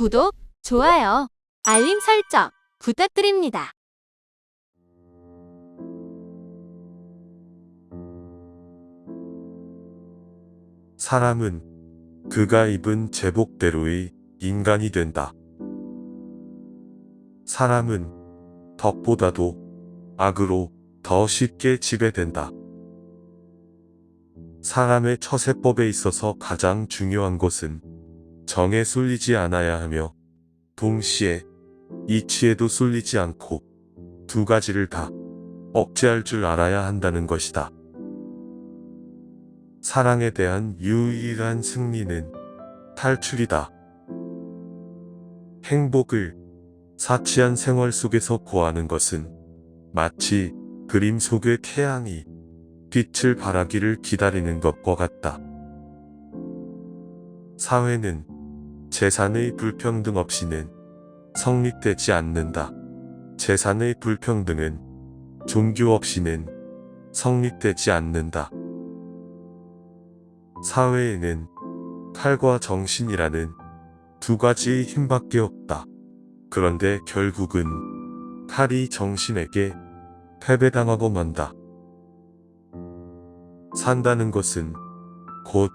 구독, 좋아요, 알림 설정 부탁드립니다. 사람은 그가 입은 제복대로의 인간이 된다. 사람은 덕보다도 악으로 더 쉽게 지배된다. 사람의 처세법에 있어서 가장 중요한 것은 정에 쏠리지 않아야 하며 동시에 이치에도 쏠리지 않고 두 가지를 다 억제할 줄 알아야 한다는 것이다. 사랑에 대한 유일한 승리는 탈출이다. 행복을 사치한 생활 속에서 구하는 것은 마치 그림 속의 태양이 빛을 발하기를 기다리는 것과 같다. 사회는 재산의 불평등 없이는 성립되지 않는다. 재산의 불평등은 종교 없이는 성립되지 않는다. 사회에는 칼과 정신이라는 두 가지의 힘밖에 없다. 그런데 결국은 칼이 정신에게 패배당하고 만다. 산다는 것은 곧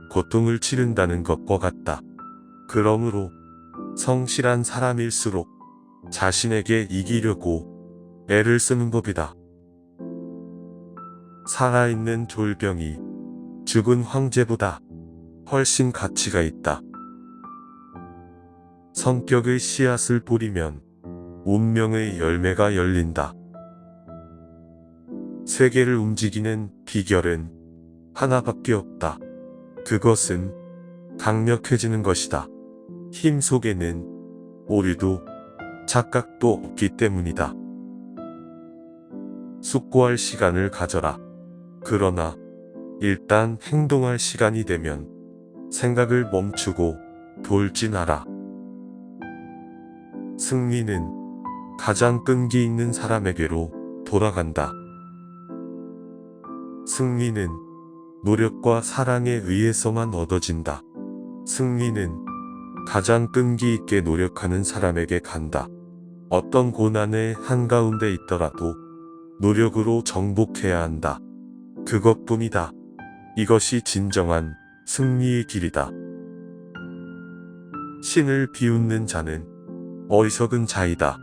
고통을 치른다는 것과 같다. 그러므로 성실한 사람일수록 자신에게 이기려고 애를 쓰는 법이다. 살아있는 졸병이 죽은 황제보다 훨씬 가치가 있다. 성격의 씨앗을 뿌리면 운명의 열매가 열린다. 세계를 움직이는 비결은 하나밖에 없다. 그것은 강력해지는 것이다. 힘 속에는 오류도 착각도 없기 때문이다. 숙고할 시간을 가져라. 그러나 일단 행동할 시간이 되면 생각을 멈추고 돌진하라. 승리는 가장 끈기 있는 사람에게로 돌아간다. 승리는 노력과 사랑에 의해서만 얻어진다. 승리는 가장 끈기 있게 노력하는 사람에게 간다. 어떤 고난의 한가운데 있더라도 노력으로 정복해야 한다. 그것뿐이다. 이것이 진정한 승리의 길이다. 신을 비웃는 자는 어리석은 자이다.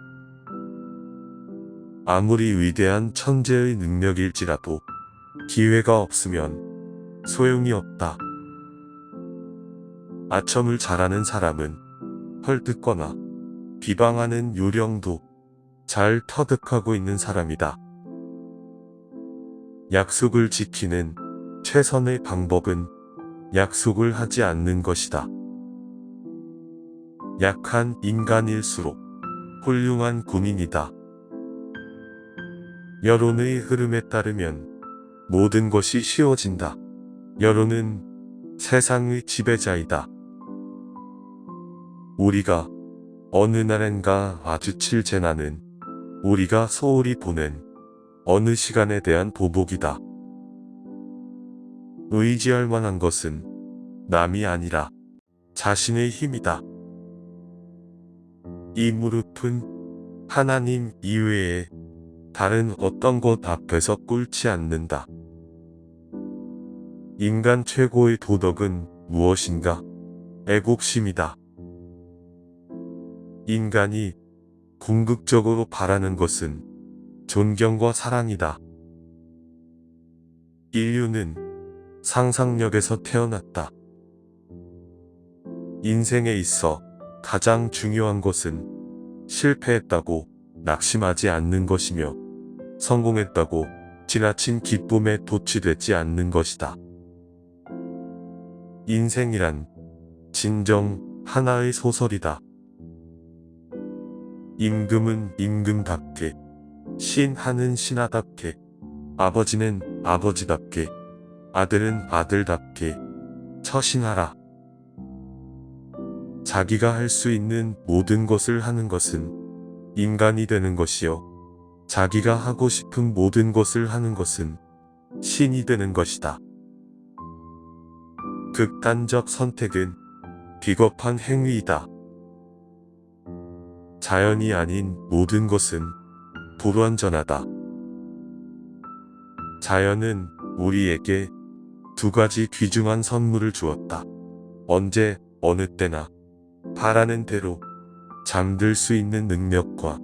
아무리 위대한 천재의 능력일지라도 기회가 없으면 소용이 없다. 아첨을 잘하는 사람은 헐뜯거나 비방하는 요령도 잘 터득하고 있는 사람이다. 약속을 지키는 최선의 방법은 약속을 하지 않는 것이다. 약한 인간일수록 훌륭한 군인이다. 여론의 흐름에 따르면 모든 것이 쉬워진다. 여론은 세상의 지배자이다. 우리가 어느 날엔가 마주칠 재난은 우리가 소홀히 보낸 어느 시간에 대한 보복이다. 의지할 만한 것은 남이 아니라 자신의 힘이다. 이 무릎은 하나님 이외에 다른 어떤 것 앞에서 꿇지 않는다. 인간 최고의 도덕은 무엇인가? 애국심이다. 인간이 궁극적으로 바라는 것은 존경과 사랑이다. 인류는 상상력에서 태어났다. 인생에 있어 가장 중요한 것은 실패했다고 낙심하지 않는 것이며 성공했다고 지나친 기쁨에 도취되지 않는 것이다. 인생이란 진정 하나의 소설이다. 임금은 임금답게, 신하는 신하답게, 아버지는 아버지답게, 아들은 아들답게 처신하라. 자기가 할 수 있는 모든 것을 하는 것은 인간이 되는 것이요, 자기가 하고 싶은 모든 것을 하는 것은 신이 되는 것이다. 극단적 선택은 비겁한 행위이다. 자연이 아닌 모든 것은 불완전하다. 자연은 우리에게 두 가지 귀중한 선물을 주었다. 언제 어느 때나 바라는 대로 잠들 수 있는 능력과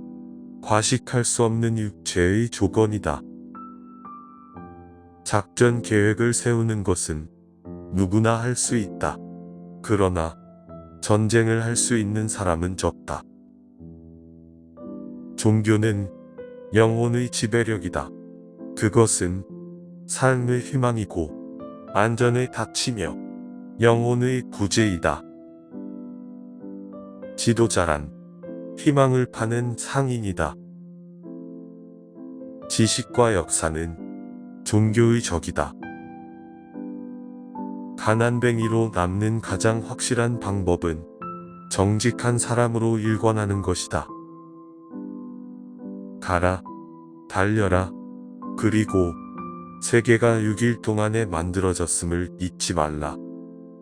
과식할 수 없는 육체의 조건이다. 작전 계획을 세우는 것은 누구나 할 수 있다. 그러나 전쟁을 할 수 있는 사람은 적다. 종교는 영혼의 지배력이다. 그것은 삶의 희망이고 안전의 닫히며 영혼의 구제이다. 지도자란 희망을 파는 상인이다. 지식과 역사는 종교의 적이다. 가난뱅이로 남는 가장 확실한 방법은 정직한 사람으로 일관하는 것이다. 가라, 달려라. 그리고 세계가 6일 동안에 만들어졌음을 잊지 말라.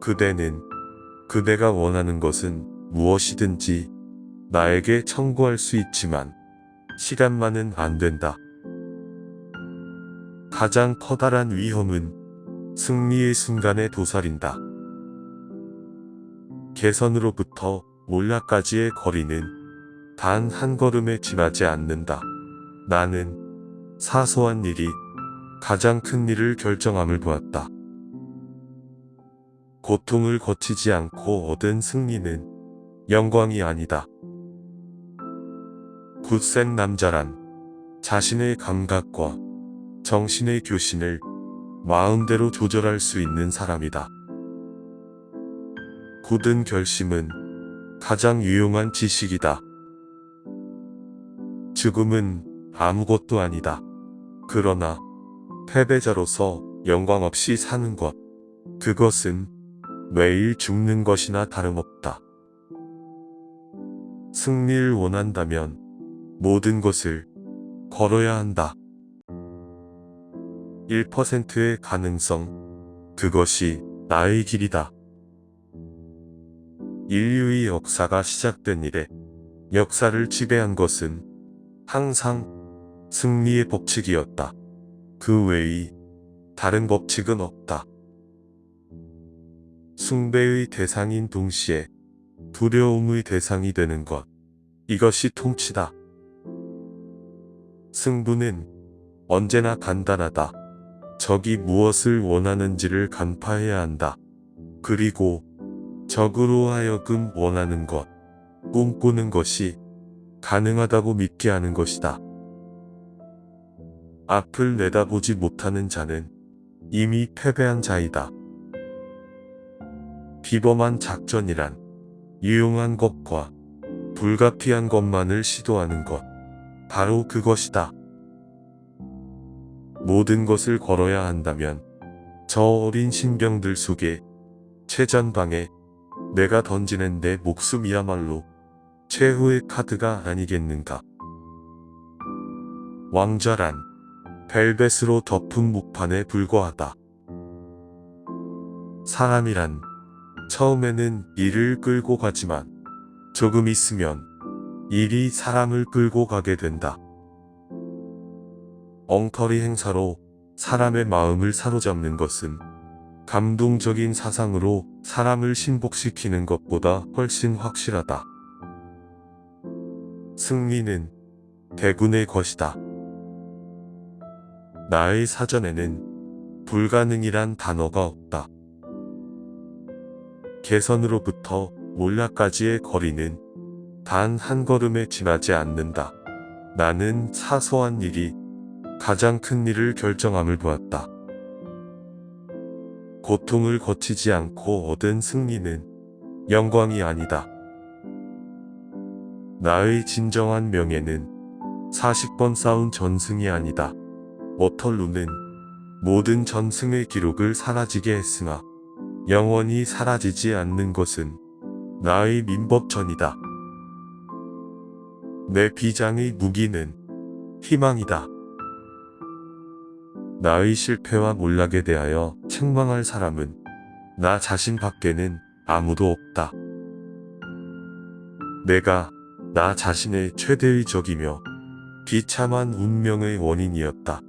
그대는 그대가 원하는 것은 무엇이든지 나에게 청구할 수 있지만 시간만은 안 된다. 가장 커다란 위험은 승리의 순간에 도사린다. 개선으로부터 몰락까지의 거리는 단 한 걸음에 지나지 않는다. 나는 사소한 일이 가장 큰 일을 결정함을 보았다. 고통을 거치지 않고 얻은 승리는 영광이 아니다. 굳센 남자란 자신의 감각과 정신의 교신을 마음대로 조절할 수 있는 사람이다. 굳은 결심은 가장 유용한 지식이다. 죽음은 아무것도 아니다. 그러나 패배자로서 영광 없이 사는 것, 그것은 매일 죽는 것이나 다름없다. 승리를 원한다면 모든 것을 걸어야 한다. 1%의 가능성, 그것이 나의 길이다. 인류의 역사가 시작된 이래 역사를 지배한 것은 항상 승리의 법칙이었다. 그 외의 다른 법칙은 없다. 숭배의 대상인 동시에 두려움의 대상이 되는 것, 이것이 통치다. 승부는 언제나 간단하다. 적이 무엇을 원하는지를 간파해야 한다. 그리고 적으로 하여금 원하는 것, 꿈꾸는 것이 가능하다고 믿게 하는 것이다. 앞을 내다보지 못하는 자는 이미 패배한 자이다. 비범한 작전이란 유용한 것과 불가피한 것만을 시도하는 것, 바로 그것이다. 모든 것을 걸어야 한다면 저 어린 신병들 속에 최전방에 내가 던지는 내 목숨이야말로 최후의 카드가 아니겠는가. 왕좌란 벨벳으로 덮은木판에 불과하다. 사람이란 처음에는 일을 끌고 가지만 조금 있으면 일이 사람을 끌고 가게 된다. 엉터리 행사로 사람의 마음을 사로잡는 것은 감동적인 사상으로 사람을 신복시키는 것보다 훨씬 확실하다. 승리는 대군의 것이다. 나의 사전에는 불가능이란 단어가 없다. 개선으로부터 몰락까지의 거리는 단 한 걸음에 지나지 않는다. 나는 사소한 일이 가장 큰 일을 결정함을 보았다. 고통을 거치지 않고 얻은 승리는 영광이 아니다. 나의 진정한 명예는 40번 싸운 전승이 아니다. 워털루는 모든 전승의 기록을 사라지게 했으나 영원히 사라지지 않는 것은 나의 민법전이다. 내 비장의 무기는 희망이다. 나의 실패와 몰락에 대하여 책망할 사람은 나 자신 밖에는 아무도 없다. 내가 나 자신의 최대의 적이며 비참한 운명의 원인이었다.